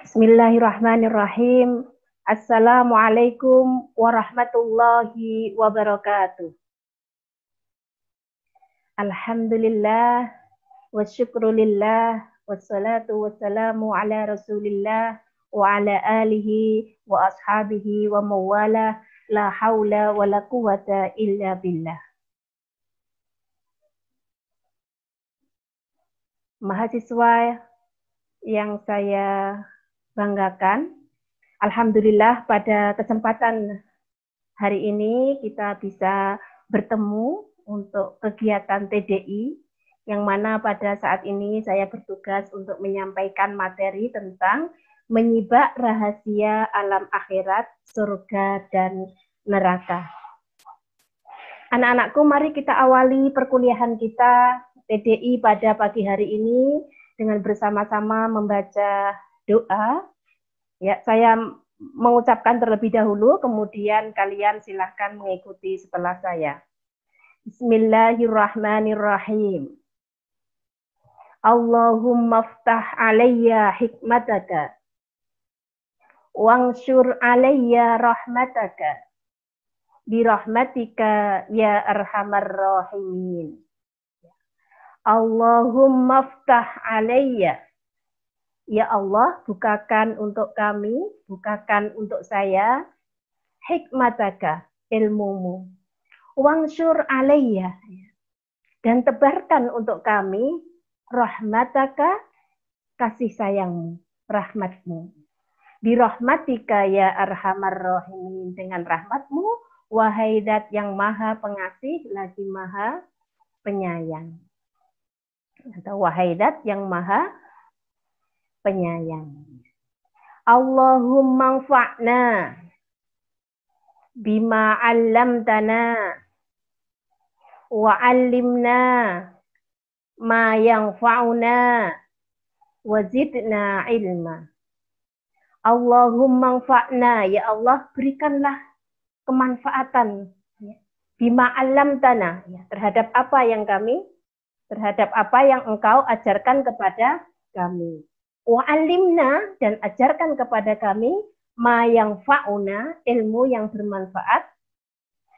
Bismillahirrahmanirrahim. Assalamualaikum warahmatullahi wabarakatuh. Alhamdulillah wa syukrulillah wassalatu wassalamu ala Rasulillah wa ala alihi wa ashabihi wa mawala la haula wa la quwata illa billah. Mahasiswa yang saya banggakan, alhamdulillah pada kesempatan hari ini kita bisa bertemu untuk kegiatan TDI, yang mana pada saat ini saya bertugas untuk menyampaikan materi tentang menyibak rahasia alam akhirat, surga dan neraka. Anak-anakku, mari kita awali perkuliahan kita TDI pada pagi hari ini dengan bersama-sama membaca doa. Ya, saya mengucapkan terlebih dahulu, kemudian kalian silahkan mengikuti setelah saya. Bismillahirrahmanirrahim. Allahumma ftah alayya hikmataka wangsyur alayya rahmataka birahmatika ya arhamar rahimin. Allahumma ftah alayya. Ya Allah, bukakan untuk kami, bukakan untuk saya hikmataka, ilmumu. Wangsyur alayya, dan tebarkan untuk kami rahmataka, kasih sayangmu, rahmatmu. Birahmatika ya arhamar rahimin, dengan rahmatmu, wahai Dat yang maha pengasih lagi maha penyayang. Atau wahai Dat yang maha penyayang. Allahumma anfa'na bima 'allamtana wa 'allimna ma yanfa'una wa zidna ilma. Allahumma anfa'na, ya Allah, berikanlah kemanfaatan bima 'allamtana, terhadap apa yang engkau ajarkan kepada kami. Wa'alimna, dan ajarkan kepada kami ma yang fa'una, ilmu yang bermanfaat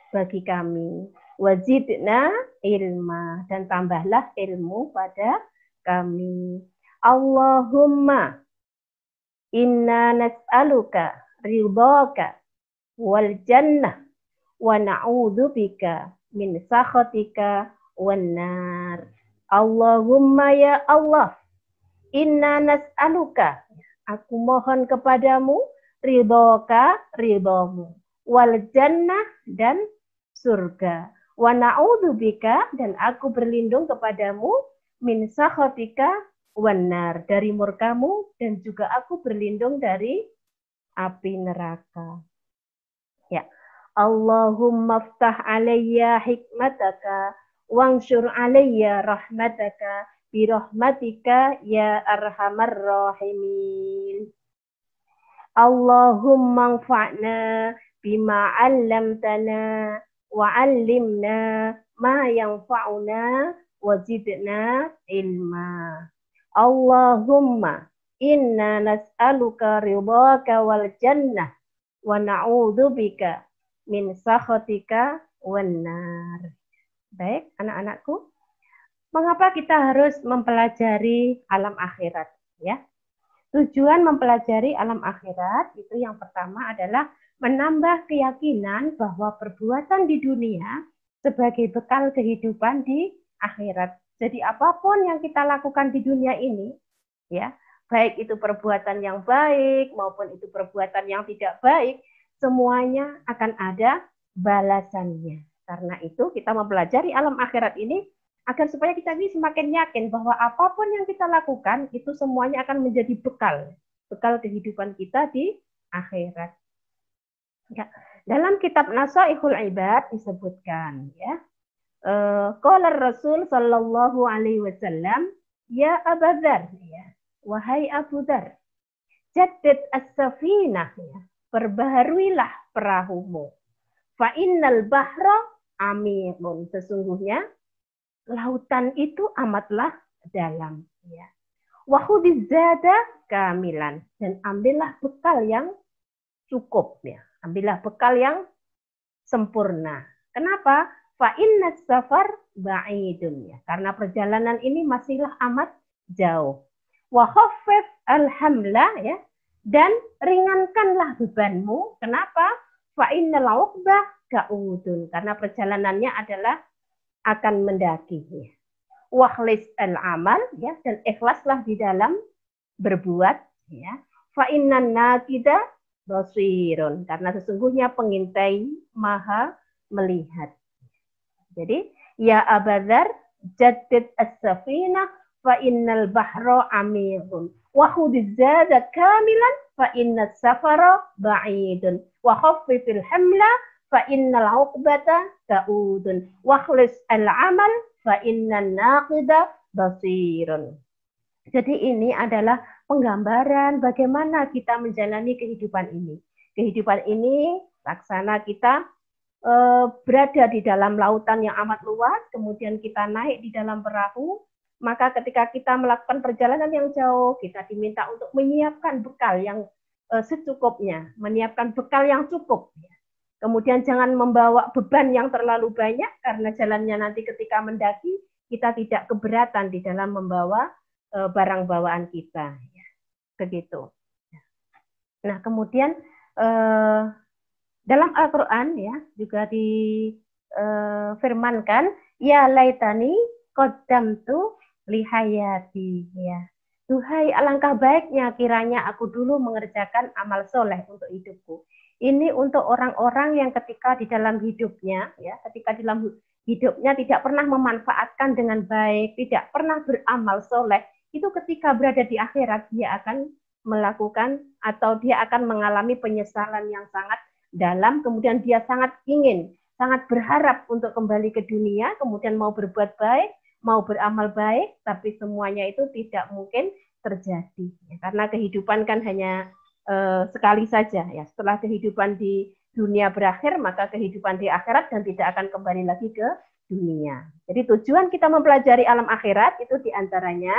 bagi kami. Wazidna ilma, dan tambahlah ilmu pada kami. Allahumma inna nas'aluka ridhaka wal jannah wa na'udzubika min sakhatika wan nar. Allahumma, ya Allah, inna nas'aluka, aku mohon kepadamu, ridhoka, ridhomu, wal jannah, dan surga, wa na'udzubika, dan aku berlindung kepadamu, min sakhatika wan nar, dari murkamu, dan juga aku berlindung dari api neraka. Ya. Allahumma ftah alayya hikmataka wangsyur alayya rahmataka birahmatika ya arhamar rahimin. Allahumma anfa'na bima 'allamtana wa 'allimna ma yanfa'una wa zidna ilma. Allahumma inna nas'aluka ridhaka wal jannah wa na'udzubika min sakhatika wan nar. Baik, anak-anakku, mengapa kita harus mempelajari alam akhirat? Ya, tujuan mempelajari alam akhirat itu yang pertama adalah menambah keyakinan bahwa perbuatan di dunia sebagai bekal kehidupan di akhirat. Jadi apapun yang kita lakukan di dunia ini, ya, baik itu perbuatan yang baik maupun itu perbuatan yang tidak baik, semuanya akan ada balasannya. Karena itu kita mempelajari alam akhirat ini agar supaya kita ini semakin yakin bahwa apapun yang kita lakukan itu semuanya akan menjadi bekal kehidupan kita di akhirat. Ya. Dalam kitab Nasaihul Ibad disebutkan, ya, qala Rasul sallallahu alaihi wasallam, ya Abu Dzar, ya, wahai Abu Dzar, jaddid as-safinah, ya, perbaharuilah perahumu. Fa innal bahra amirun, sesungguhnya lautan itu amatlah dalam, ya. Wa khudhiz zada kamilan, dan ambillah bekal yang cukup ya. Ambillah bekal yang sempurna. Kenapa? Fa inna safar ba'idun ya. Karena perjalanan ini masihlah amat jauh. Wa khaffif alhamla ya. Dan ringankanlah bebanmu. Kenapa? Fa innal uqbah ka'udun. Karena perjalanannya adalah akan mendaki ya. Wakhlis al-amal ya, dan ikhlaslah di dalam berbuat ya. Fa innan nakida basirun, karena sesungguhnya pengintai maha melihat. Jadi ya Abadzar jaddid as-safinah fa innal bahra amiqun wa khudhiz zada kamilan fa innas safara ba'idun wa khaffifil hamla fa innal uqbata ka'udun wa khlis al-amal fa innan naqida basirun. Jadi ini adalah penggambaran bagaimana kita menjalani kehidupan ini. Kehidupan ini laksana kita berada di dalam lautan yang amat luas, kemudian kita naik di dalam perahu, maka ketika kita melakukan perjalanan yang jauh, kita diminta untuk menyiapkan bekal yang secukupnya, menyiapkan bekal yang cukup. Kemudian jangan membawa beban yang terlalu banyak, karena jalannya nanti ketika mendaki, kita tidak keberatan di dalam membawa barang bawaan kita. Begitu. Nah, kemudian dalam Al-Quran ya juga difirmankan, ya laitani qaddamtu lihayati ya. Duhai alangkah baiknya kiranya aku dulu mengerjakan amal soleh untuk hidupku. Ini untuk orang-orang yang ketika di dalam hidupnya ya, ketika di dalam hidupnya tidak pernah memanfaatkan dengan baik, tidak pernah beramal soleh, itu ketika berada di akhirat dia akan melakukan atau dia akan mengalami penyesalan yang sangat dalam, kemudian dia sangat ingin, sangat berharap untuk kembali ke dunia, kemudian mau berbuat baik, mau beramal baik, tapi semuanya itu tidak mungkin terjadi. Ya, karena kehidupan kan hanya sekali saja. Ya. Setelah kehidupan di dunia berakhir, maka kehidupan di akhirat dan tidak akan kembali lagi ke dunia. Jadi tujuan kita mempelajari alam akhirat itu diantaranya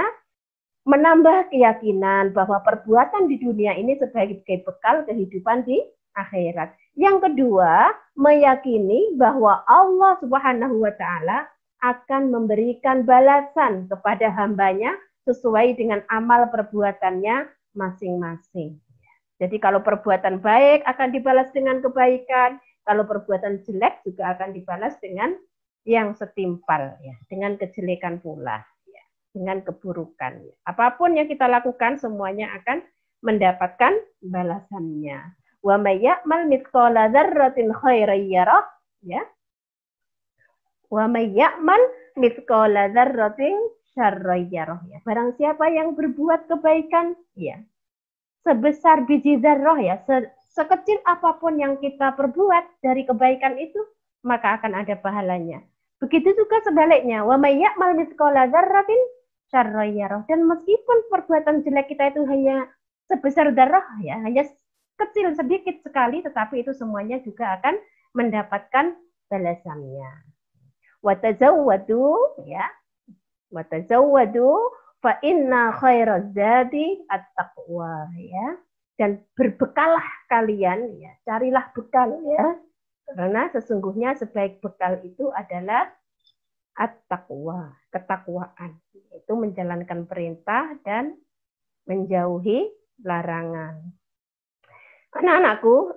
menambah keyakinan bahwa perbuatan di dunia ini sebagai bekal kehidupan di akhirat. Yang kedua, meyakini bahwa Allah Subhanahu wa Ta'ala akan memberikan balasan kepada hambanya sesuai dengan amal perbuatannya masing-masing. Jadi kalau perbuatan baik akan dibalas dengan kebaikan, kalau perbuatan jelek juga akan dibalas dengan yang setimpal, ya, dengan kejelekan pula, ya, dengan keburukan. Apapun yang kita lakukan semuanya akan mendapatkan balasannya. Wa may ya'mal mithqala dzarratin khairan yarah, ya. Wa may ya'mal mithqala dzarratin syarran yarah, ya. Barang siapa yang berbuat kebaikan, ya, sebesar biji zarrah, ya, sekecil apapun yang kita perbuat dari kebaikan itu, maka akan ada pahalanya. Begitu juga sebaliknya, wa may ya'mal mithqala dzarratin syarran yarah. Dan meskipun perbuatan jelek kita itu hanya sebesar zarrah, ya, hanya kecil sedikit sekali, tetapi itu semuanya juga akan mendapatkan balasannya. Wa tazawwadu, ya. Wa tazawwadu fa inna khairaz zadi at-taqwa, ya. Dan berbekalah kalian, ya, carilah bekal, ya. Karena sesungguhnya sebaik bekal itu adalah at-taqwa, ketakwaan. Itu menjalankan perintah dan menjauhi larangan. Anak-anakku,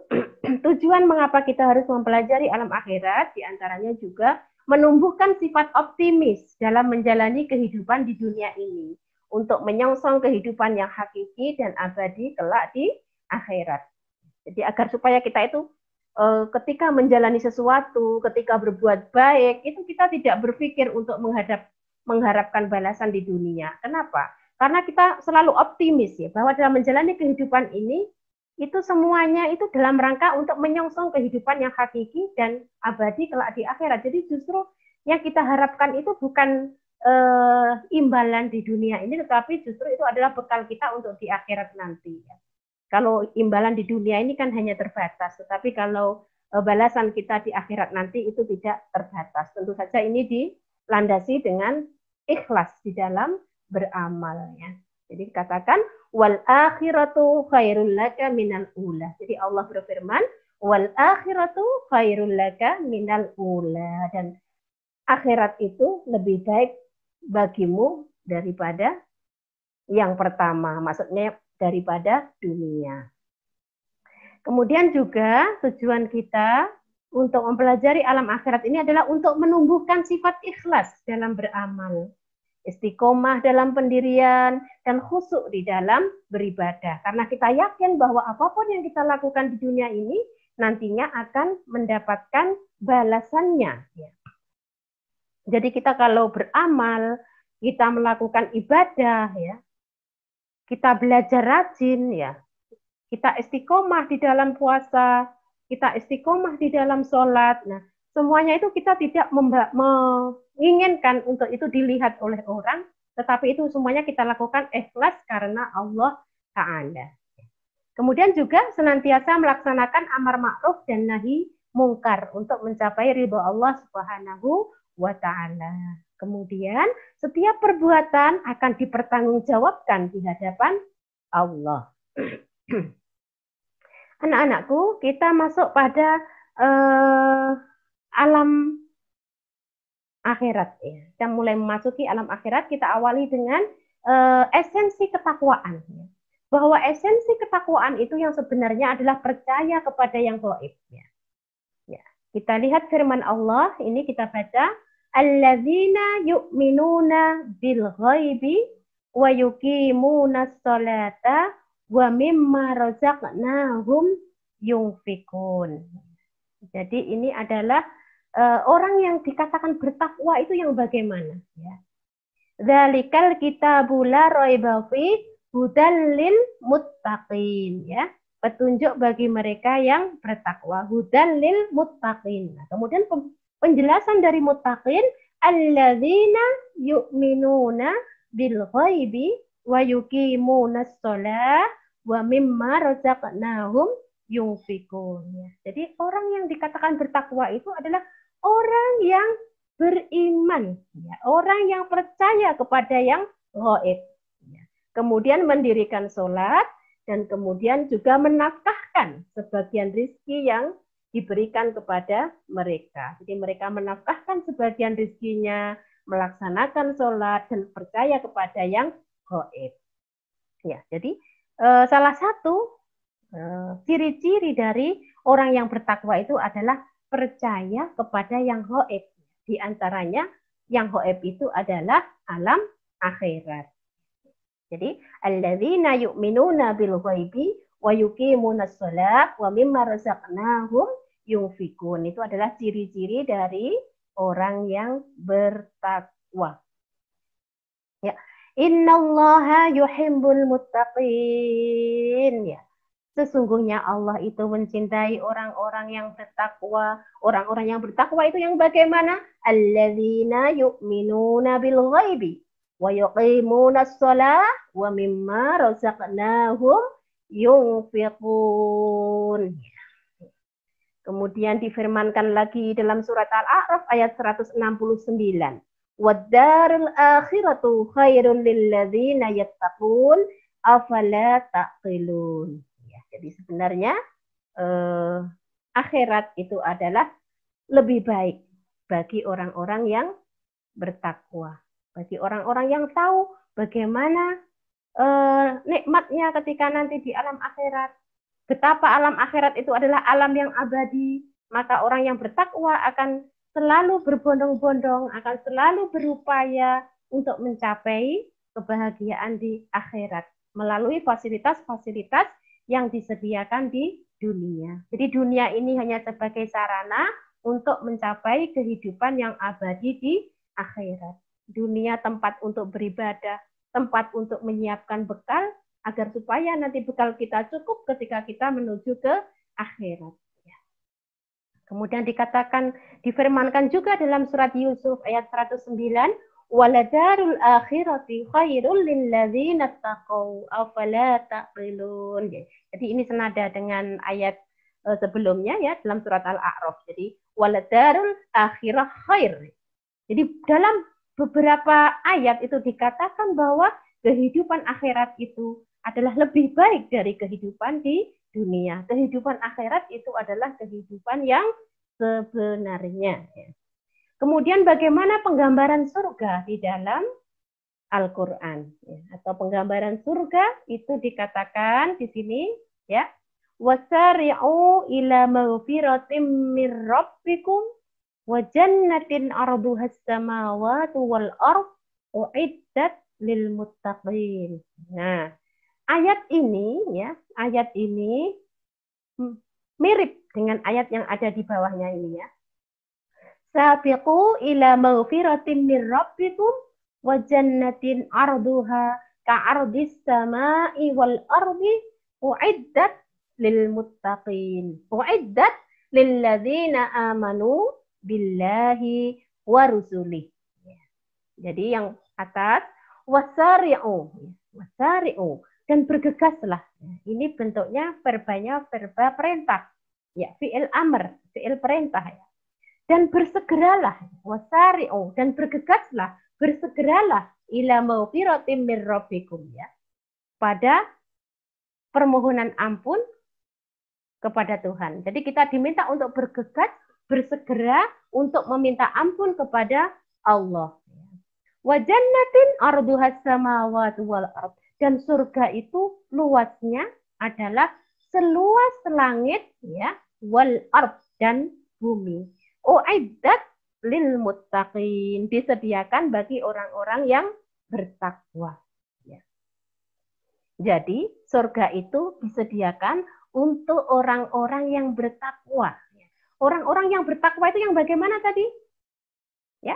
tujuan mengapa kita harus mempelajari alam akhirat diantaranya juga menumbuhkan sifat optimis dalam menjalani kehidupan di dunia ini untuk menyongsong kehidupan yang hakiki dan abadi kelak di akhirat. Jadi agar supaya kita itu ketika menjalani sesuatu, ketika berbuat baik, itu kita tidak berpikir untuk mengharapkan balasan di dunia. Kenapa? Karena kita selalu optimis ya bahwa dalam menjalani kehidupan ini itu semuanya itu dalam rangka untuk menyongsong kehidupan yang hakiki dan abadi kelak di akhirat. Jadi justru yang kita harapkan itu bukan imbalan di dunia ini, tetapi justru itu adalah bekal kita untuk di akhirat nanti. Kalau imbalan di dunia ini kan hanya terbatas, tetapi kalau balasan kita di akhirat nanti itu tidak terbatas. Tentu saja ini dilandasi dengan ikhlas di dalam beramal. Ya. Jadi katakan wal akhiratu khairul laka minal ula. Jadi Allah berfirman wal akhiratu khairul laka minal ula, dan akhirat itu lebih baik bagimu daripada yang pertama, maksudnya daripada dunia. Kemudian juga tujuan kita untuk mempelajari alam akhirat ini adalah untuk menumbuhkan sifat ikhlas dalam beramal, istiqomah dalam pendirian, dan khusyuk di dalam beribadah. Karena kita yakin bahwa apapun yang kita lakukan di dunia ini nantinya akan mendapatkan balasannya. Jadi kita kalau beramal, kita melakukan ibadah, ya, kita belajar rajin, ya, kita istiqomah di dalam puasa, kita istiqomah di dalam sholat. Nah, semuanya itu kita tidak menginginkan untuk itu dilihat oleh orang, tetapi itu semuanya kita lakukan ikhlas karena Allah Ta'ala. Kemudian juga senantiasa melaksanakan amar ma'ruf dan nahi mungkar untuk mencapai ridho Allah Subhanahu wa Ta'ala. Kemudian setiap perbuatan akan dipertanggungjawabkan di hadapan Allah. Anak-anakku, kita masuk pada alam akhirat. Ya. Kita mulai memasuki alam akhirat, kita awali dengan esensi ketakwaan. Ya. Bahwa esensi ketakwaan itu yang sebenarnya adalah percaya kepada yang gaib. Ya. Ya. Kita lihat firman Allah, ini kita baca, alladzina yu'minuna bil ghaibi wa yuqimuna sholata wa mimma razaqnahum yunfikun. Jadi ini adalah orang yang dikatakan bertakwa itu yang bagaimana, ya. Dzalikal kitabu la raiba fi hudal lil muttaqin, ya. Petunjuk bagi mereka yang bertakwa, hudal lil muttaqin. Nah, kemudian penjelasan dari muttaqin, alladzina yu'minuna bil ghaibi wa yuqimuna shalah wa mimma razaqnahum yunfikun. Jadi orang yang dikatakan bertakwa itu adalah orang yang beriman, ya, orang yang percaya kepada yang gaib, ya. Kemudian mendirikan sholat dan kemudian juga menafkahkan sebagian rezeki yang diberikan kepada mereka. Jadi mereka menafkahkan sebagian rezekinya, melaksanakan sholat dan percaya kepada yang gaib. Ya, jadi salah satu ciri-ciri dari orang yang bertakwa itu adalah percaya kepada yang gaib. Di antaranya yang gaib itu adalah alam akhirat. Jadi alladzina yu'minuna bil ghaibi wa yuqimuna shalah wa mimma razaqnahum yunfikun. Itu adalah ciri-ciri dari orang yang bertakwa. Ya. Innallaha yuhibbul muttaqin, ya. Sesungguhnya Allah itu mencintai orang-orang yang bertakwa. Orang-orang yang bertakwa itu yang bagaimana? Alladzina yu'minuna bil ghaibi wa yuqimuna shalah wa mimma razaqnahum yunfiqun. Kemudian difirmankan lagi dalam surat Al-A'raf ayat 169. Wad-darul akhiratu khairul lil ladzina yattaqun afala taqilun. Ya, jadi sebenarnya akhirat itu adalah lebih baik bagi orang-orang yang bertakwa, bagi orang-orang yang tahu bagaimana nikmatnya ketika nanti di alam akhirat. Betapa alam akhirat itu adalah alam yang abadi, maka orang yang bertakwa akan selalu berbondong-bondong, akan selalu berupaya untuk mencapai kebahagiaan di akhirat melalui fasilitas-fasilitas yang disediakan di dunia. Jadi dunia ini hanya sebagai sarana untuk mencapai kehidupan yang abadi di akhirat. Dunia tempat untuk beribadah, tempat untuk menyiapkan bekal, agar supaya nanti bekal kita cukup ketika kita menuju ke akhirat. Kemudian dikatakan, difirmankan juga dalam surat Yusuf ayat 109, waladarul akhirati khairul lil ladzina taqaw afala taqilun. Jadi ini senada dengan ayat sebelumnya ya dalam surat Al-A'raf. Jadi waladarul akhirah khair. Jadi dalam beberapa ayat itu dikatakan bahwa kehidupan akhirat itu adalah lebih baik dari kehidupan di dunia. Kehidupan akhirat itu adalah kehidupan yang sebenarnya. Kemudian bagaimana penggambaran surga di dalam Al-Quran, atau penggambaran surga itu dikatakan di sini, ya, wasari'u ila maghfiratim mir rabbikum wa jannatin arduhas samawati wal ard uiddat lil muttaqin. Nah, ayat ini mirip dengan ayat yang ada di bawahnya ini ya. Sabiqu ila maghfiratin mir rabbikum wa jannatin arduha ka'ardis sama'i wal ardi uiddat lil muttaqin. Uiddat lil ladzina amanu billahi wa rusulih. Jadi yang atas wasari'u, dan bergegaslah. Ini bentuknya verbanya verba perintah. Ya, fi'il amr, fi'il perintah ya. Dan bersegeralah, wasari'u, dan bergegaslah, bersegeralah ila maghfiratin mir rabbikum ya. Pada permohonan ampun kepada Tuhan. Jadi kita diminta untuk bergegas, bersegera untuk meminta ampun kepada Allah. Wa jannatin arduhas samawati wal ard. Dan surga itu luasnya adalah seluas langit ya, wal ard, dan bumi. Uiddat lil muttaqin, disediakan bagi orang-orang yang bertakwa. Ya. Jadi surga itu disediakan untuk orang-orang yang bertakwa. Orang-orang yang bertakwa itu yang bagaimana tadi? Ya,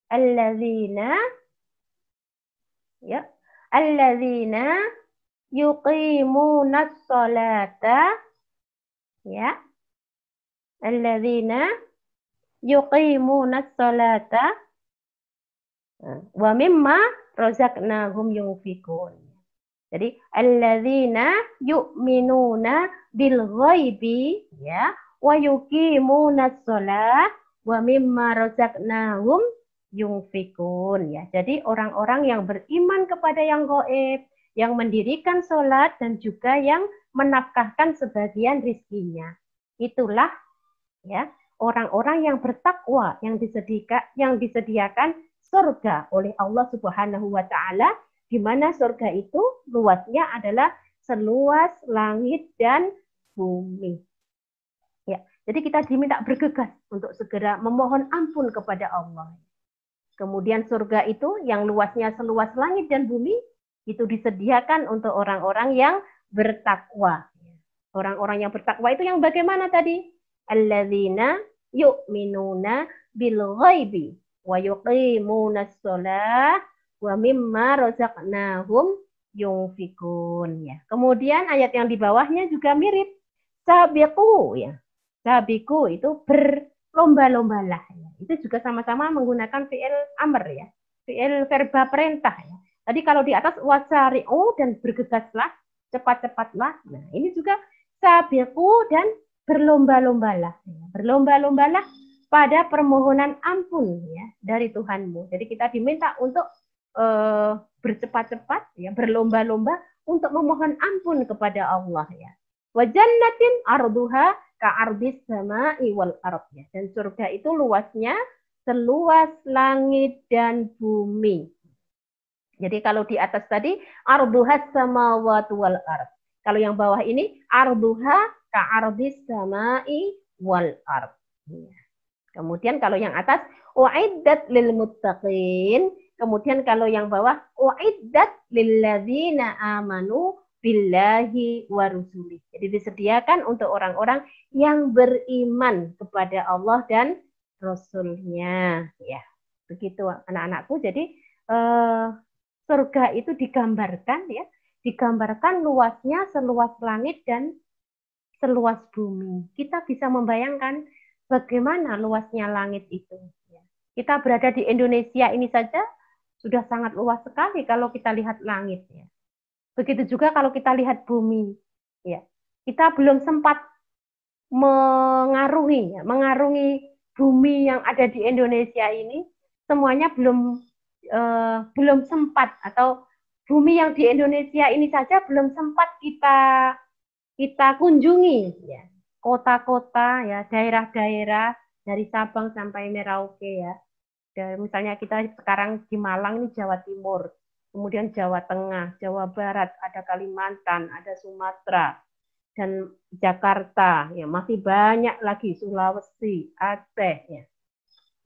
alladzina yuqimunas sholata ya, alladzina yuqimunas sholata wa mimma razaqnahum yunfikun. Jadi alladzina yu'minuna bil ghaibi ya wa yuqimunas sholat wa mimma razaqnahum yunfikun ya. Jadi orang-orang yang beriman kepada yang gaib, yang mendirikan sholat dan juga yang menafkahkan sebagian rizkinya. Itulah ya orang-orang yang bertakwa yang disediakan surga oleh Allah Subhanahu wa taala, di mana surga itu luasnya adalah seluas langit dan bumi. Ya, jadi kita diminta bergegas untuk segera memohon ampun kepada Allah. Kemudian surga itu yang luasnya seluas langit dan bumi itu disediakan untuk orang-orang yang bertakwa. Orang-orang yang bertakwa itu yang bagaimana tadi? Alladzina yu'minuna bil ghaibi wa yuqimunas shalah wa mimma razaqnahum yunfikun ya. Kemudian ayat yang di bawahnya juga mirip. Sabiqu ya. Sabiqu itu berlomba-lombalah ya. Itu juga sama-sama menggunakan fi'il amr ya. Fi'il verba perintah ya. Tadi kalau di atas wasari'u dan bergegaslah, cepat-cepatlah. Nah, ini juga sabiqu dan berlomba-lombalah. Berlomba-lombalah pada permohonan ampun ya dari Tuhanmu. Jadi kita diminta untuk bercepat-cepat ya, berlomba-lomba untuk memohon ampun kepada Allah ya. Wa jannatin arduha ka'ardis sama'i wal ard ya. Dan surga itu luasnya seluas langit dan bumi. Jadi kalau di atas tadi arduha samawati wal ard. Kalau yang bawah ini arduha ka'ardis sama'i wal ard. Ya. Kemudian kalau yang atas uiddat lil muttaqin. Kemudian kalau yang bawah uiddat lil ladzina amanu billahi wa rusulih. Jadi disediakan untuk orang-orang yang beriman kepada Allah dan Rasulnya. Ya, begitu anak-anakku. Jadi surga itu digambarkan ya, digambarkan luasnya seluas langit dan seluas bumi. Kita bisa membayangkan bagaimana luasnya langit itu. Kita berada di Indonesia ini saja sudah sangat luas sekali kalau kita lihat langit. Ya. Begitu juga kalau kita lihat bumi. Ya. Kita belum sempat mengarungi bumi yang ada di Indonesia ini. Semuanya belum sempat atau bumi yang di Indonesia ini saja belum sempat kita kunjungi, ya. Kota-kota, ya, daerah-daerah dari Sabang sampai Merauke, ya. Dan misalnya kita sekarang di Malang ini Jawa Timur, kemudian Jawa Tengah, Jawa Barat, ada Kalimantan, ada Sumatera, dan Jakarta, ya, masih banyak lagi Sulawesi, Aceh, ya.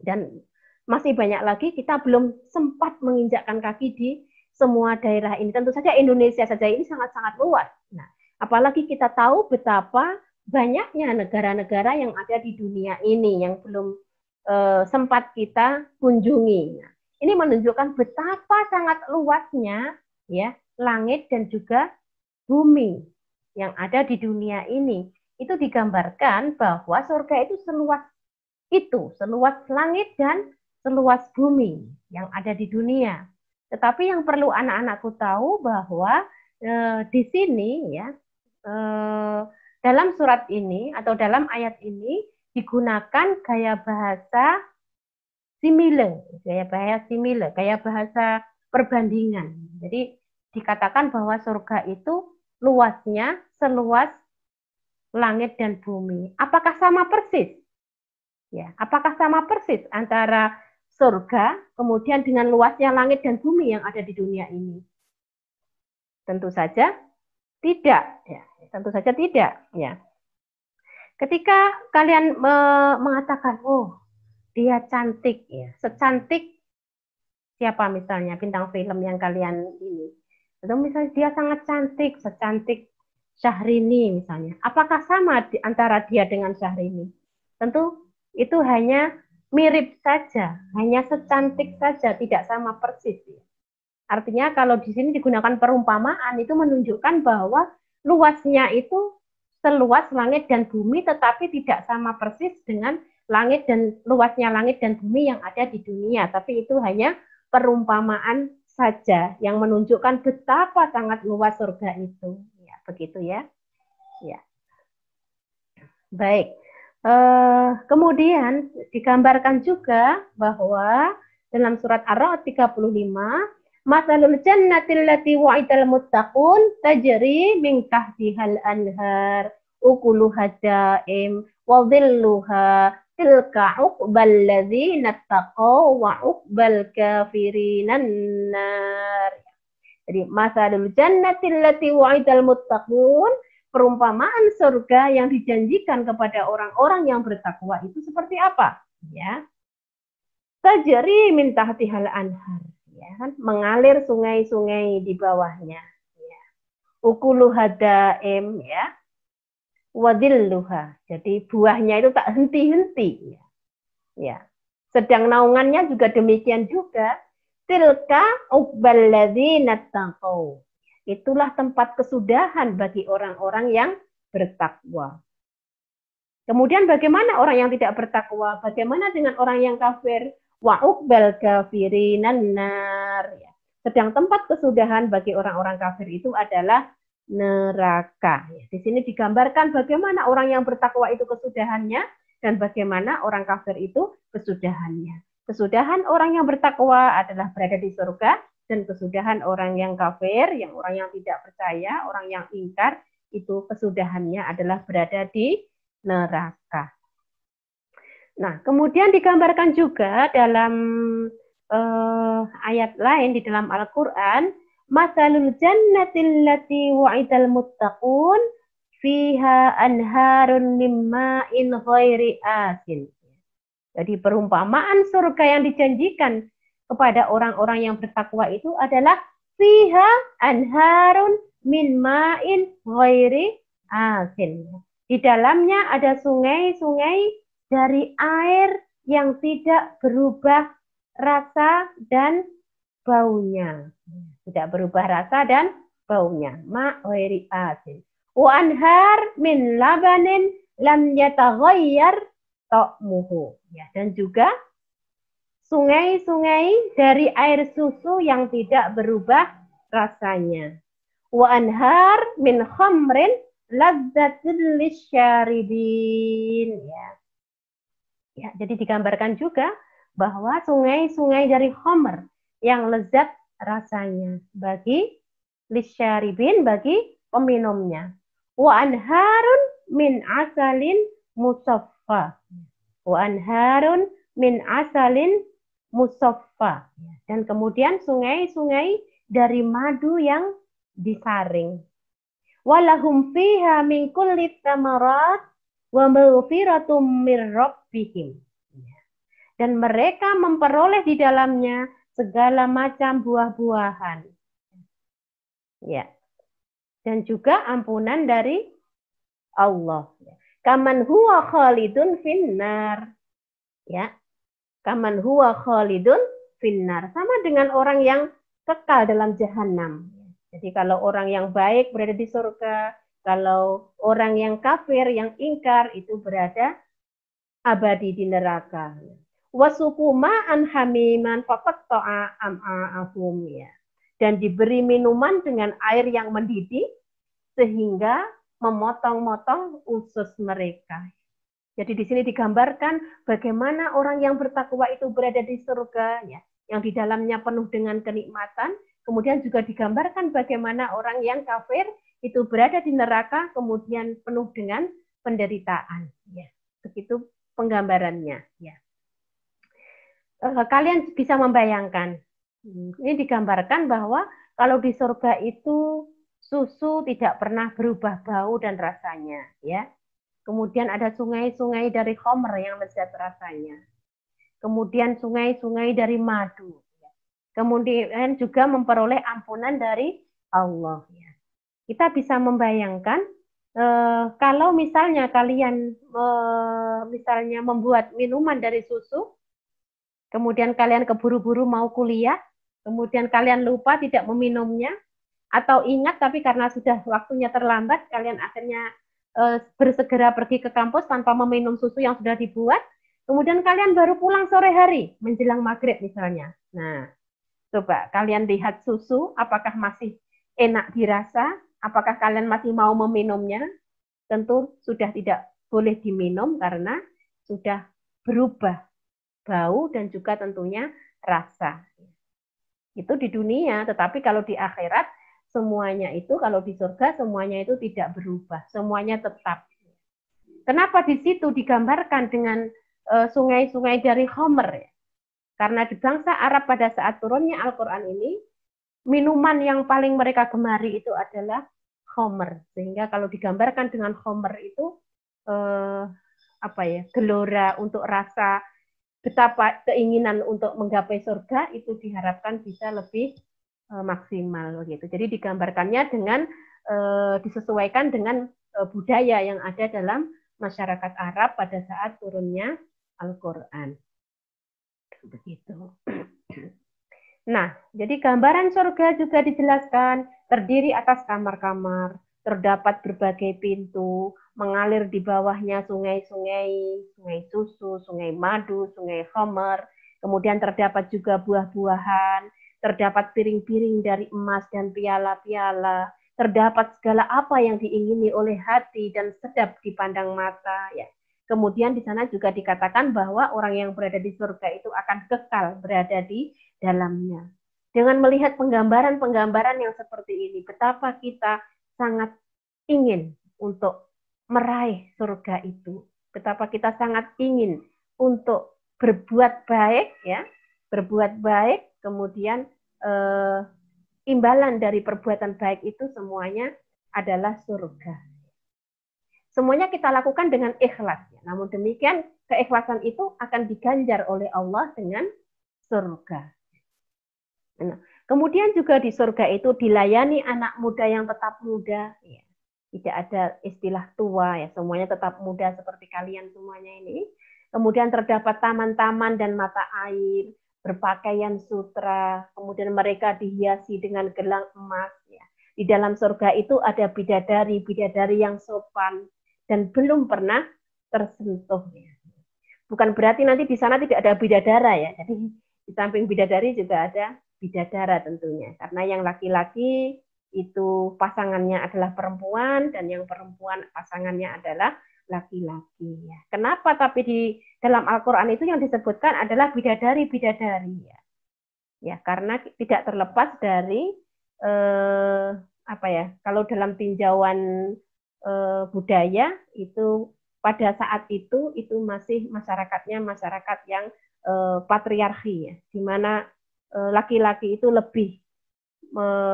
Dan masih banyak lagi kita belum sempat menginjakkan kaki di semua daerah ini. Tentu saja Indonesia saja ini sangat-sangat luas. Nah, apalagi kita tahu betapa banyaknya negara-negara yang ada di dunia ini yang belum sempat kita kunjungi. Nah, ini menunjukkan betapa sangat luasnya, ya, langit dan juga bumi yang ada di dunia ini. Itu digambarkan bahwa surga itu seluas langit dan seluas bumi yang ada di dunia. Tetapi yang perlu anak-anakku tahu bahwa di sini, ya, dalam surat ini atau dalam ayat ini digunakan gaya bahasa simile, gaya bahasa perbandingan. Jadi dikatakan bahwa surga itu luasnya seluas langit dan bumi. Apakah sama persis? Ya, apakah sama persis antara surga kemudian dengan luasnya langit dan bumi yang ada di dunia ini? Tentu saja tidak, ya. Tentu saja tidak, ya. Ketika kalian mengatakan, oh, dia cantik, ya, secantik siapa misalnya bintang film yang kalian ini, atau misalnya dia sangat cantik, secantik Syahrini misalnya. Apakah sama antara dia dengan Syahrini? Tentu itu hanya mirip saja, hanya secantik saja, tidak sama persis. Artinya kalau di sini digunakan perumpamaan itu menunjukkan bahwa luasnya itu seluas langit dan bumi, tetapi tidak sama persis dengan luasnya langit dan bumi yang ada di dunia. Tapi itu hanya perumpamaan saja yang menunjukkan betapa sangat luas surga itu. Ya, begitu ya. Ya. Baik. Kemudian digambarkan juga bahwa dalam surat Ar-Ra'd 35, masalul jannatil lati wa'idal muttaqun tajri min tahtihal anhar ukuluha da'im wa dhilluha tilka uqbal ladzina taqaw wa uqbal kafirinan nar. Jadi masalul jannatil lati wa'idal muttaqun, perumpamaan surga yang dijanjikan kepada orang-orang yang bertakwa itu seperti apa? Ya. Tajri min tahtihal anhar, ya kan? Mengalir sungai-sungai di bawahnya, ya. Ukuluha daim, ya. Wadilluha. Jadi buahnya itu tak henti-henti, ya. Ya. Sedang naungannya juga demikian juga. Tilka uqbal ladzina taqaw. Itulah tempat kesudahan bagi orang-orang yang bertakwa. Kemudian bagaimana orang yang tidak bertakwa? Bagaimana dengan orang yang kafir? Wa uqbal kafirinan nar. Sedang tempat kesudahan bagi orang-orang kafir itu adalah neraka. Di sini digambarkan bagaimana orang yang bertakwa itu kesudahannya dan bagaimana orang kafir itu kesudahannya. Kesudahan orang yang bertakwa adalah berada di surga, dan kesudahan orang yang kafir, orang yang tidak percaya, orang yang ingkar, itu kesudahannya adalah berada di neraka. Nah, kemudian digambarkan juga dalam ayat lain di dalam Al-Quran, masalul jannatil lati wa'idal muttaqun fiha anharun mimma'in ghairi asin. Jadi perumpamaan surga yang dijanjikan kepada orang-orang yang bertakwa itu adalah fiha anharun min ma'in ghairi asin. Di dalamnya ada sungai-sungai dari air yang tidak berubah rasa dan baunya. Tidak berubah rasa dan baunya. Ma ghairi asin. Wa anhar min labanin lam yataghayyar ta'muhu. Ya, dan juga sungai-sungai dari air susu yang tidak berubah rasanya. Wa anhar min khamrin ladzatil lisyaribin. Ya, jadi digambarkan juga bahwa sungai-sungai dari khamr yang lezat rasanya bagi lisyaribin, bagi peminumnya. Wa anharun min asalin musaffa. Wa anharun min asalin musaffa. Dan kemudian sungai-sungai dari madu yang disaring. Walahum fiha min kulli tsamarat wa maghfiratum mir rabbihim. Dan mereka memperoleh di dalamnya segala macam buah-buahan. Ya. Dan juga ampunan dari Allah. Kaman huwa khalidun finnar. Ya. Kaman huwa khalidun finnar. Sama dengan orang yang kekal dalam jahanam. Jadi kalau orang yang baik berada di surga, kalau orang yang kafir, yang ingkar itu berada abadi di neraka. Wasuku ma'an hamiman faqatta'a am'a'ahum, ya. Dan diberi minuman dengan air yang mendidih sehingga memotong-motong usus mereka. Jadi di sini digambarkan bagaimana orang yang bertakwa itu berada di surga, ya, yang di dalamnya penuh dengan kenikmatan. Kemudian juga digambarkan bagaimana orang yang kafir itu berada di neraka, kemudian penuh dengan penderitaan. Ya, begitu penggambarannya. Ya. Kalian bisa membayangkan, ini digambarkan bahwa kalau di surga itu susu tidak pernah berubah bau dan rasanya. Ya. Kemudian ada sungai-sungai dari khamr yang lezat rasanya. Kemudian sungai-sungai dari madu. Kemudian juga memperoleh ampunan dari Allah. Kita bisa membayangkan kalau misalnya kalian misalnya membuat minuman dari susu, kemudian kalian keburu-buru mau kuliah, kemudian kalian lupa tidak meminumnya, atau ingat tapi karena sudah waktunya terlambat, kalian akhirnya bersegera pergi ke kampus tanpa meminum susu yang sudah dibuat, kemudian kalian baru pulang sore hari menjelang maghrib misalnya. Nah, coba kalian lihat susu, apakah masih enak dirasa? Apakah kalian masih mau meminumnya? Tentu sudah tidak boleh diminum karena sudah berubah bau dan juga tentunya rasa. Itu di dunia, tetapi kalau di akhirat semuanya itu, kalau di surga semuanya itu tidak berubah, semuanya tetap. Kenapa di situ digambarkan dengan sungai-sungai dari khamr? Karena di bangsa Arab pada saat turunnya Al-Quran ini, minuman yang paling mereka gemari itu adalah khamr. Sehingga kalau digambarkan dengan khamr itu, gelora untuk rasa, betapa keinginan untuk menggapai surga itu diharapkan bisa lebih maksimal. Gitu. Jadi digambarkannya dengan, disesuaikan dengan budaya yang ada dalam masyarakat Arab pada saat turunnya Al-Quran. Begitu. Nah, jadi gambaran surga juga dijelaskan terdiri atas kamar-kamar, terdapat berbagai pintu, mengalir di bawahnya sungai-sungai, sungai susu, sungai madu, sungai khamr, kemudian terdapat juga buah-buahan, terdapat piring-piring dari emas dan piala-piala, terdapat segala apa yang diingini oleh hati dan sedap dipandang mata, ya. Kemudian di sana juga dikatakan bahwa orang yang berada di surga itu akan kekal berada di dalamnya. Dengan melihat penggambaran-penggambaran yang seperti ini, betapa kita sangat ingin untuk meraih surga itu. Betapa kita sangat ingin untuk berbuat baik, ya, berbuat baik, kemudian imbalan dari perbuatan baik itu semuanya adalah surga. Semuanya kita lakukan dengan ikhlas. Namun demikian, keikhlasan itu akan diganjar oleh Allah dengan surga. Nah, kemudian juga di surga itu dilayani anak muda yang tetap muda. Ya. Tidak ada istilah tua, ya, semuanya tetap muda seperti kalian semuanya ini. Kemudian terdapat taman-taman dan mata air, berpakaian sutra, kemudian mereka dihiasi dengan gelang emas. Ya. Di dalam surga itu ada bidadari yang sopan, dan belum pernah tersentuh. Bukan berarti nanti di sana tidak ada bidadara, ya. Jadi di samping bidadari juga ada bidadara tentunya. Karena yang laki-laki itu pasangannya adalah perempuan dan yang perempuan pasangannya adalah laki-laki. Ya. Kenapa? Tapi di dalam Al-Quran itu yang disebutkan adalah bidadari-bidadari. Ya. Ya, karena tidak terlepas dari apa ya? Kalau dalam tinjauan budaya itu pada saat itu masih masyarakatnya masyarakat yang patriarki ya, di mana laki-laki itu lebih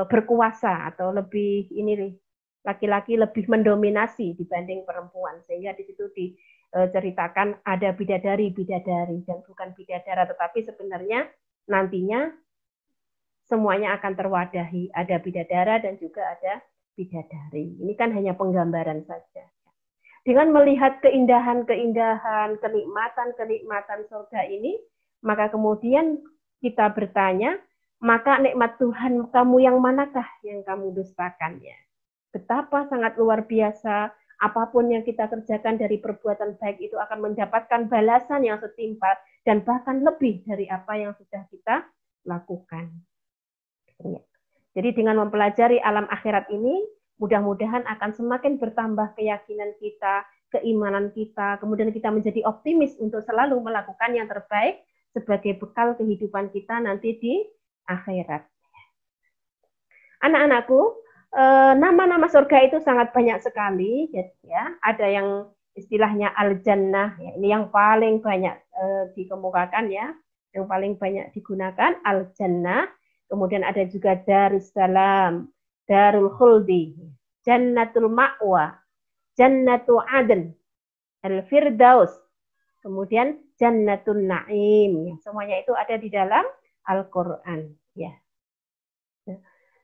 berkuasa atau lebih ini laki-laki lebih mendominasi dibanding perempuan, sehingga di situ diceritakan ada bidadari-bidadari dan bukan bidadara, tetapi sebenarnya nantinya semuanya akan terwadahi, ada bidadara dan juga ada bidadari. Ini kan hanya penggambaran saja. Dengan melihat keindahan-keindahan, kenikmatan-kenikmatan surga ini, maka kemudian kita bertanya, maka nikmat Tuhan kamu yang manakah yang kamu dustakan ya? Betapa sangat luar biasa, apapun yang kita kerjakan dari perbuatan baik itu akan mendapatkan balasan yang setimpal dan bahkan lebih dari apa yang sudah kita lakukan. Jadi dengan mempelajari alam akhirat ini, mudah-mudahan akan semakin bertambah keyakinan kita, keimanan kita, kemudian kita menjadi optimis untuk selalu melakukan yang terbaik sebagai bekal kehidupan kita nanti di akhirat. Anak-anakku, nama-nama surga itu sangat banyak sekali, ya. Ada yang istilahnya al-jannah, ya. Ini yang paling banyak dikemukakan ya, yang paling banyak digunakan al-jannah. Kemudian ada juga Darussalam, Darul Khuldi, Jannatul Ma'wa, Jannatul Aden, Al-Firdaus, kemudian Jannatul Na'im. Semuanya itu ada di dalam Al-Quran. Ya.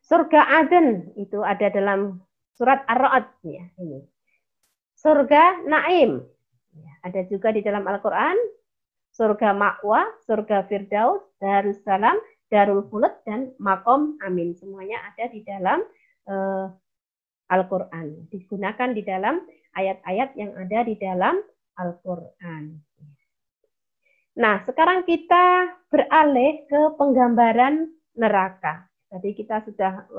Surga Aden itu ada dalam surat Ar-Ra'd. Ya, ini. Surga Na'im ya, ada juga di dalam Al-Quran. Surga Ma'wa, surga Firdaus, Darussalam, Darul Khulud, dan Makom Amin. Semuanya ada di dalam Al-Quran. Digunakan di dalam ayat-ayat yang ada di dalam Al-Quran. Nah, sekarang kita beralih ke penggambaran neraka. Tadi kita sudah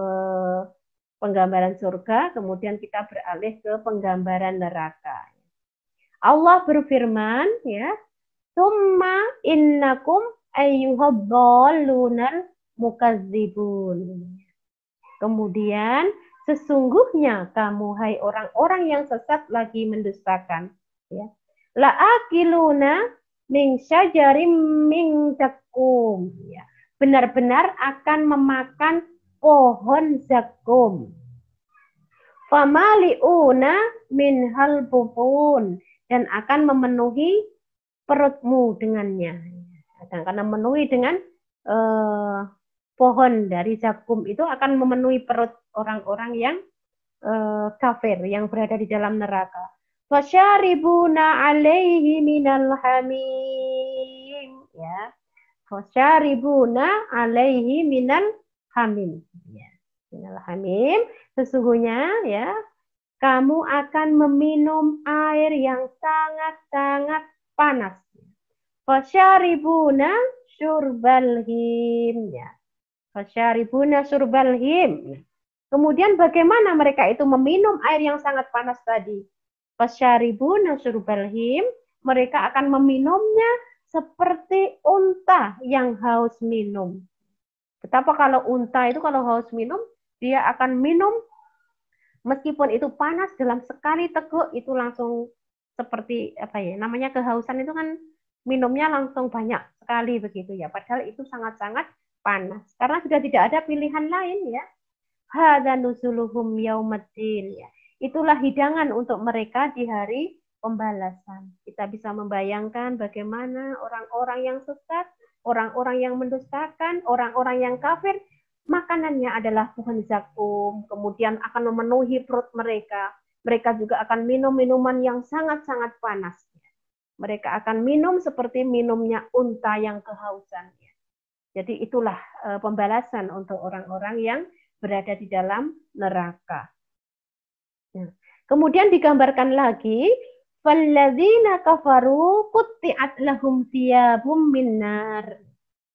penggambaran surga, kemudian kita beralih ke penggambaran neraka. Allah berfirman, ya, "Tsumma innakum ayyuhadhdallunal mukazzibun." Kemudian sesungguhnya kamu hai orang-orang yang sesat lagi mendustakan, ya. La akiluna min syajarim min zakum, ya. Benar-benar akan memakan pohon zakum. Famaliuna min halbutun, dan akan memenuhi perutmu dengannya. Karena memenuhi dengan pohon dari zakum itu akan memenuhi perut orang-orang yang kafir yang berada di dalam neraka. Fasyaribuna alaihi minal hamim, ya. Fasyaribuna alaihi minal hamim, ya. Minal hamim, sesungguhnya ya kamu akan meminum air yang sangat-sangat panas. Fasyaribuna syurbal him, ya. Fasyaribuna syurbal him. Kemudian bagaimana mereka itu meminum air yang sangat panas tadi? Fasyaribuna syurbal him, mereka akan meminumnya seperti unta yang haus minum. Betapa kalau unta itu kalau haus minum, dia akan minum meskipun itu panas, dalam sekali teguk itu langsung seperti apa ya? Namanya kehausan itu kan minumnya langsung banyak sekali begitu ya. Padahal itu sangat-sangat panas. Karena sudah tidak ada pilihan lain ya. Hadza nuzuluhum yaumaddin, ya. Itulah hidangan untuk mereka di hari pembalasan. Kita bisa membayangkan bagaimana orang-orang yang sesat, orang-orang yang mendustakan, orang-orang yang kafir, makanannya adalah pohon zakum, kemudian akan memenuhi perut mereka. Mereka juga akan minum minuman yang sangat-sangat panas. Mereka akan minum seperti minumnya unta yang kehausan. Jadi itulah pembalasan untuk orang-orang yang berada di dalam neraka. Ya. Kemudian digambarkan lagi, "Falladzina kafaru qutti'at lahum thiyabum min nar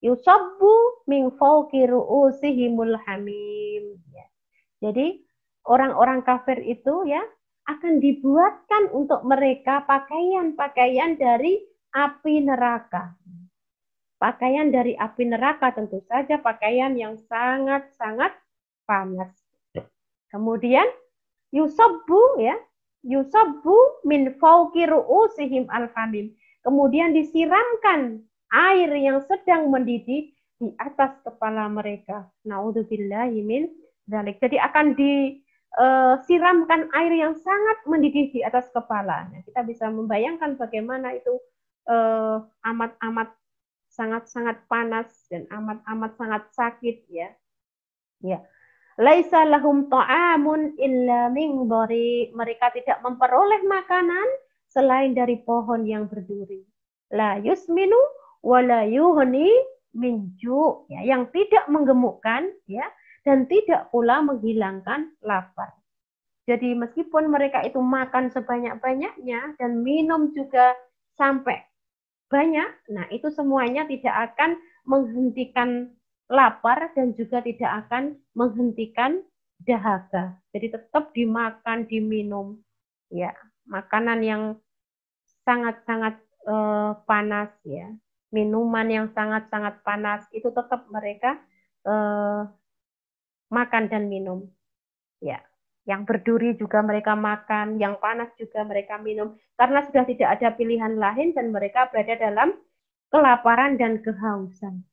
yusabbu min fawqi ru'usihimul hamim." Ya. Jadi orang-orang kafir itu ya akan dibuatkan untuk mereka pakaian-pakaian dari api neraka. Pakaian dari api neraka tentu saja pakaian yang sangat-sangat panas. Kemudian yusabbu ya, yusabbu min fauqi ru'usihim al-hamim. Kemudian disiramkan air yang sedang mendidih di atas kepala mereka. Naudzubillahi min dzalik. Jadi akan disiramkan air yang sangat mendidih di atas kepala. Nah, kita bisa membayangkan bagaimana itu amat-amat sangat-sangat panas dan amat-amat sangat sakit ya. Ya. Laisa lahum ta'amun illa min dhari. Mereka tidak memperoleh makanan selain dari pohon yang berduri. La yusminu wa la yughni min ju', ya, yang tidak menggemukkan ya dan tidak pula menghilangkan lapar. Jadi meskipun mereka itu makan sebanyak-banyaknya dan minum juga sampai banyak, nah itu semuanya tidak akan menghentikan lapar dan juga tidak akan menghentikan dahaga. Jadi tetap dimakan, diminum, ya makanan yang sangat-sangat panas, ya minuman yang sangat-sangat panas itu tetap mereka makan dan minum, ya. Yang berduri juga mereka makan, yang panas juga mereka minum, karena sudah tidak ada pilihan lain dan mereka berada dalam kelaparan dan kehausan.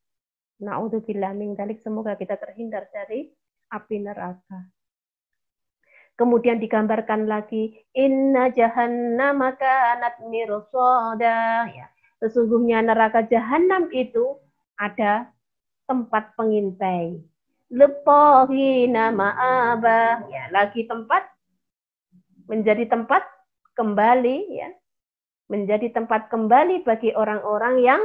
Na'udzubillah min dzalik, semoga kita terhindar dari api neraka. Kemudian digambarkan lagi, inna jahannama kanat mirsada, ya. Sesungguhnya neraka jahanam itu ada tempat pengintai. Lepahina ma'abah, ya, lagi tempat menjadi tempat kembali, ya, menjadi tempat kembali bagi orang-orang yang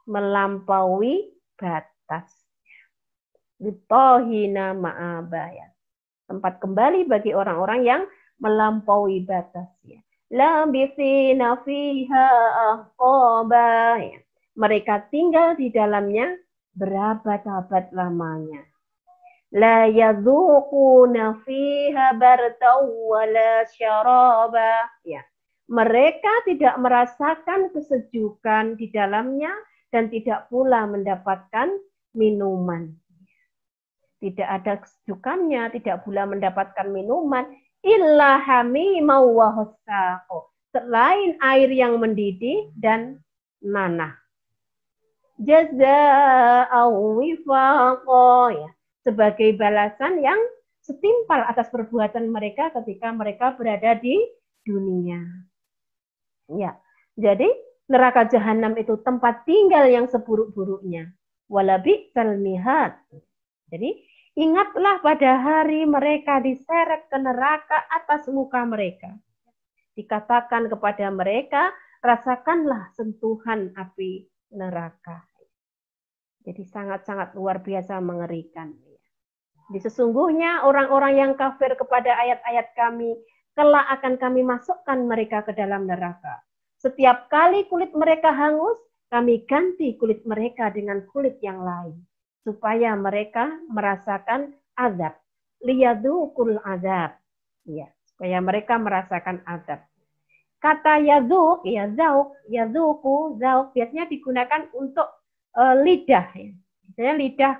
melampaui batas. Lepahina ma'abah, ya, tempat kembali bagi orang-orang yang melampaui batas, ya. Labithina fiha ahqaba, ya. Mereka tinggal di dalamnya berabad-abad lamanya. La yadzuquna fiha bardaw wala syaraba, ya. Mereka tidak merasakan kesejukan di dalamnya dan tidak pula mendapatkan minuman. Tidak ada kesejukannya, tidak pula mendapatkan minuman, illa hamimau wa hassaqo, selain air yang mendidih dan nanah. Jazaa'u wifaqo, ya, sebagai balasan yang setimpal atas perbuatan mereka ketika mereka berada di dunia. Ya, jadi neraka jahanam itu tempat tinggal yang seburuk-buruknya. Walabi'sal mihad. Jadi ingatlah pada hari mereka diseret ke neraka atas muka mereka. Dikatakan kepada mereka, rasakanlah sentuhan api neraka. Jadi sangat-sangat luar biasa mengerikan. Jadi sesungguhnya orang-orang yang kafir kepada ayat-ayat kami, kelak akan kami masukkan mereka ke dalam neraka. Setiap kali kulit mereka hangus, kami ganti kulit mereka dengan kulit yang lain, supaya mereka merasakan azab. Liyadzuqul azab. Ya, supaya mereka merasakan azab. Kata yadzuq, ya zauq, yadzuqu, zauq biasanya digunakan untuk lidah. Ya. Misalnya lidah,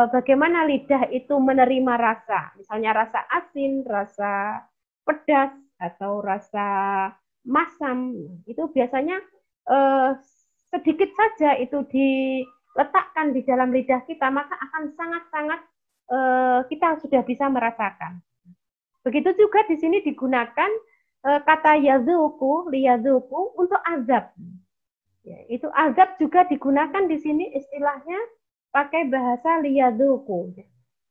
bagaimana lidah itu menerima rasa. Misalnya rasa asin, rasa pedas, atau rasa masam. Itu biasanya sedikit saja itu diletakkan di dalam lidah kita, maka akan sangat-sangat kita sudah bisa merasakan. Begitu juga di sini digunakan kata yadzuqu, liyadzuqu untuk azab. Ya, itu azab juga digunakan di sini istilahnya pakai bahasa liyadzuqu.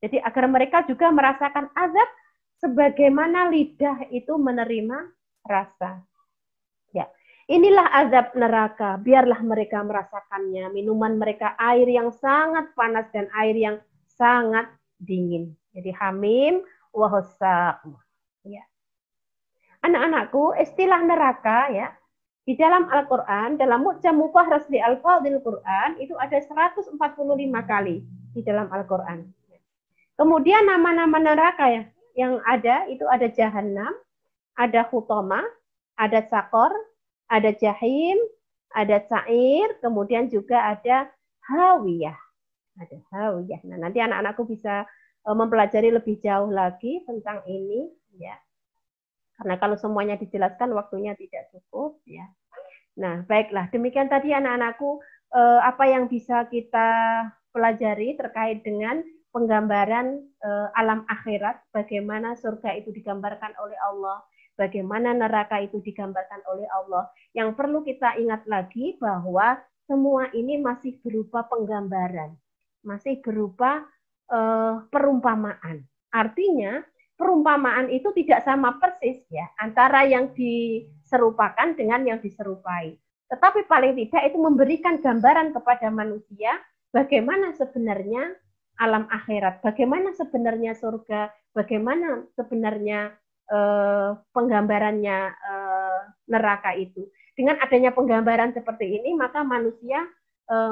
Jadi agar mereka juga merasakan azab sebagaimana lidah itu menerima rasa. Ya, inilah azab neraka. Biarlah mereka merasakannya. Minuman mereka air yang sangat panas dan air yang sangat dingin. Jadi hamim wa hassaq. Ya. Anak-anakku, istilah neraka ya di dalam Al-Quran, dalam Mu'jam Mufahras di Al-Fadhil Quran itu ada 145 kali di dalam Al-Quran. Kemudian nama-nama neraka ya yang ada itu ada Jahannam, ada Hutama, ada Sakor, ada Jahim, ada sa'ir, kemudian juga ada hawiyah. Ada hawiyah. Nah, nanti anak-anakku bisa mempelajari lebih jauh lagi tentang ini, ya. Karena kalau semuanya dijelaskan waktunya tidak cukup, ya. Nah, baiklah. Demikian tadi anak-anakku apa yang bisa kita pelajari terkait dengan penggambaran alam akhirat, bagaimana surga itu digambarkan oleh Allah, bagaimana neraka itu digambarkan oleh Allah. Yang perlu kita ingat lagi bahwa semua ini masih berupa penggambaran, masih berupa perumpamaan. Artinya, perumpamaan itu tidak sama persis ya antara yang diserupakan dengan yang diserupai. Tetapi paling tidak itu memberikan gambaran kepada manusia bagaimana sebenarnya alam akhirat, bagaimana sebenarnya surga, bagaimana sebenarnya penggambarannya neraka itu. Dengan adanya penggambaran seperti ini, maka manusia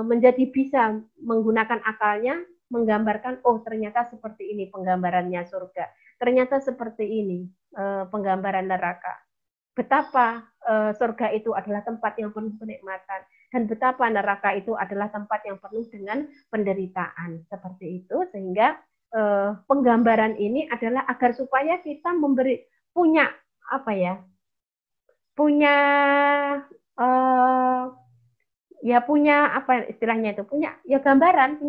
menjadi bisa menggunakan akalnya, menggambarkan, oh ternyata seperti ini penggambarannya surga, ternyata seperti ini penggambaran neraka. Betapa surga itu adalah tempat yang penuh kenikmatan, dan betapa neraka itu adalah tempat yang penuh dengan penderitaan. Seperti itu, sehingga penggambaran ini adalah agar supaya kita punya apa ya, punya ya punya apa istilahnya itu, punya gambaran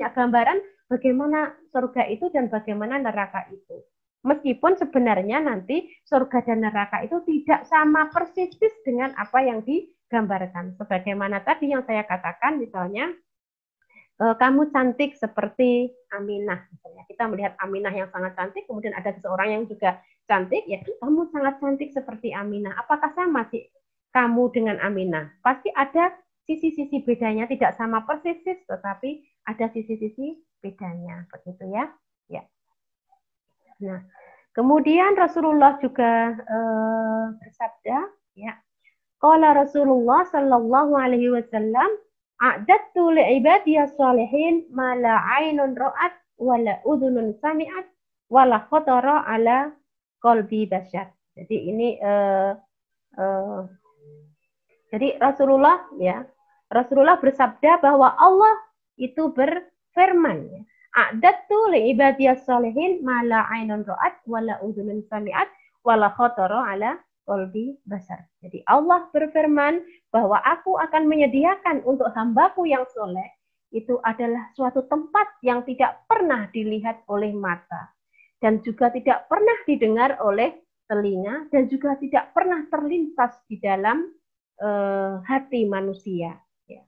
bagaimana surga itu dan bagaimana neraka itu. Meskipun sebenarnya nanti surga dan neraka itu tidak sama persis dengan apa yang digambarkan. Sebagaimana tadi yang saya katakan, misalnya kamu cantik seperti Aminah. Misalnya kita melihat Aminah yang sangat cantik, kemudian ada seseorang yang juga cantik, ya kamu sangat cantik seperti Aminah. Apakah sama sih kamu dengan Aminah? Pasti ada sisi-sisi bedanya, tidak sama persis, tetapi ada sisi-sisi bedanya, begitu ya. Ya. Nah, kemudian Rasulullah juga bersabda, ya. Qala Rasulullah sallallahu alaihi wasallam, a'dattu li'ibadiyas shalihin ma la 'ainun ra'at wa la udhunun sami'at wa la khatara 'ala qalbi bashar. Jadi ini jadi Rasulullah bersabda bahwa Allah itu berfirman, ya. A'dattu li'ibadiyas shalihin ma la 'ainun ra'at wa la udhunun sami'at wa la khatara 'ala qalbi basar. Jadi Allah berfirman bahwa aku akan menyediakan untuk hambaku yang soleh itu adalah suatu tempat yang tidak pernah dilihat oleh mata dan juga tidak pernah didengar oleh telinga dan juga tidak pernah terlintas di dalam hati manusia. Ya.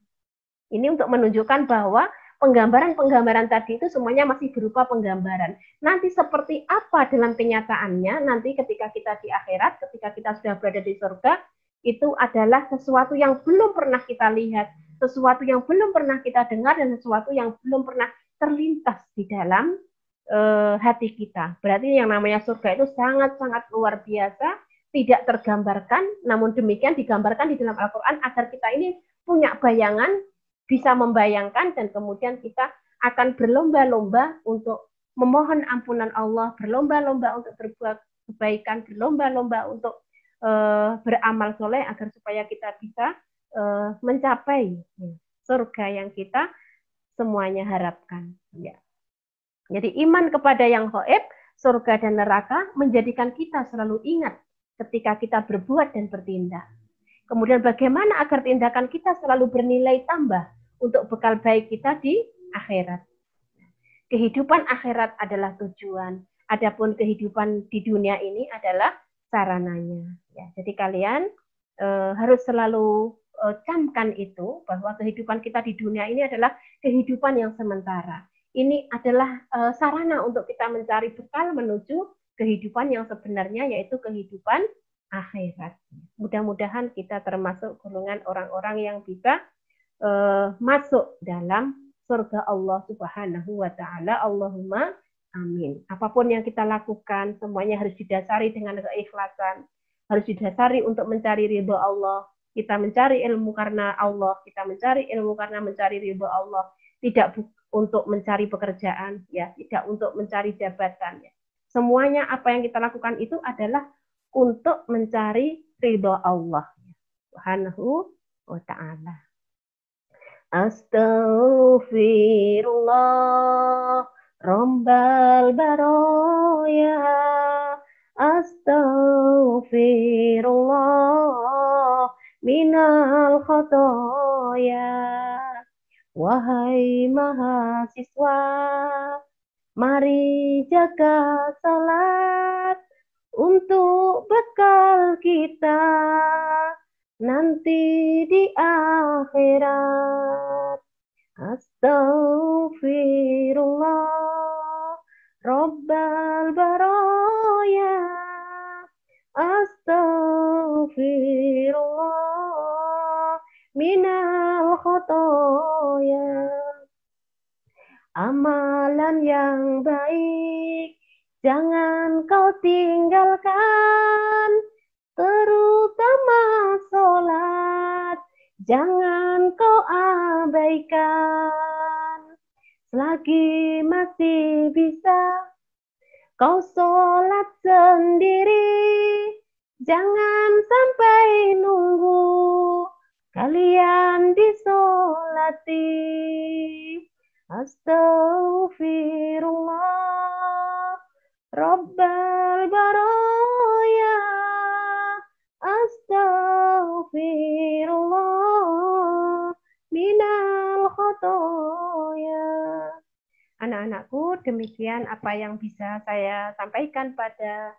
Ini untuk menunjukkan bahwa penggambaran-penggambaran tadi itu semuanya masih berupa penggambaran. Nanti seperti apa dalam kenyataannya, nanti ketika kita di akhirat, ketika kita sudah berada di surga, itu adalah sesuatu yang belum pernah kita lihat, sesuatu yang belum pernah kita dengar, dan sesuatu yang belum pernah terlintas di dalam hati kita. Berarti yang namanya surga itu sangat-sangat luar biasa, tidak tergambarkan, namun demikian digambarkan di dalam Al-Quran agar kita ini punya bayangan, bisa membayangkan, dan kemudian kita akan berlomba-lomba untuk memohon ampunan Allah, berlomba-lomba untuk berbuat kebaikan, berlomba-lomba untuk beramal soleh agar supaya kita bisa mencapai surga yang kita semuanya harapkan. Ya. Jadi iman kepada yang gaib, surga dan neraka menjadikan kita selalu ingat ketika kita berbuat dan bertindak. Kemudian bagaimana agar tindakan kita selalu bernilai tambah untuk bekal baik kita di akhirat. Kehidupan akhirat adalah tujuan. Adapun kehidupan di dunia ini adalah sarananya. Ya, jadi kalian harus selalu camkan itu, bahwa kehidupan kita di dunia ini adalah kehidupan yang sementara. Ini adalah sarana untuk kita mencari bekal menuju kehidupan yang sebenarnya, yaitu kehidupan akhirat. Mudah-mudahan kita termasuk golongan orang-orang yang bisa masuk dalam surga Allah Subhanahu wa taala. Allahumma amin. Apapun yang kita lakukan semuanya harus didasari dengan keikhlasan, harus didasari untuk mencari ridho Allah. Kita mencari ilmu karena Allah, kita mencari ilmu karena mencari ridho Allah, tidak untuk mencari pekerjaan, ya, tidak untuk mencari jabatan, ya. Semuanya apa yang kita lakukan itu adalah untuk mencari ridho Allah Subhanahu wa taala. Astaghfirullah Rabbal baraya. Astaghfirullah minal khotoya. Wahai mahasiswa, mari jaga salat untuk bekal kita nanti di akhirat. Astaghfirullah Rabbal baraya. Astaghfirullah minal khotoya. Amalan yang baik jangan kau tinggalkan, terutama sholat jangan kau abaikan. Selagi masih bisa kau sholat sendiri, jangan sampai nunggu kalian disolati. Astaghfirullah Rabbal baraya. Astaghfirullah minal khotoya. Anak-anakku, demikian apa yang bisa saya sampaikan pada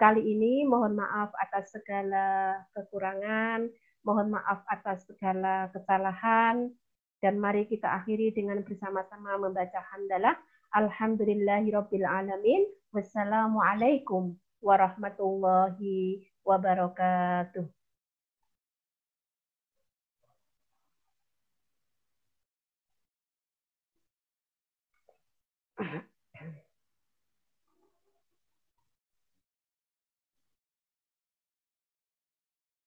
kali ini. Mohon maaf atas segala kekurangan, mohon maaf atas segala kesalahan, dan mari kita akhiri dengan bersama-sama membaca hamdalah. Alhamdulillahirabbil alamin. Wassalamualaikum warahmatullahi wabarakatuh.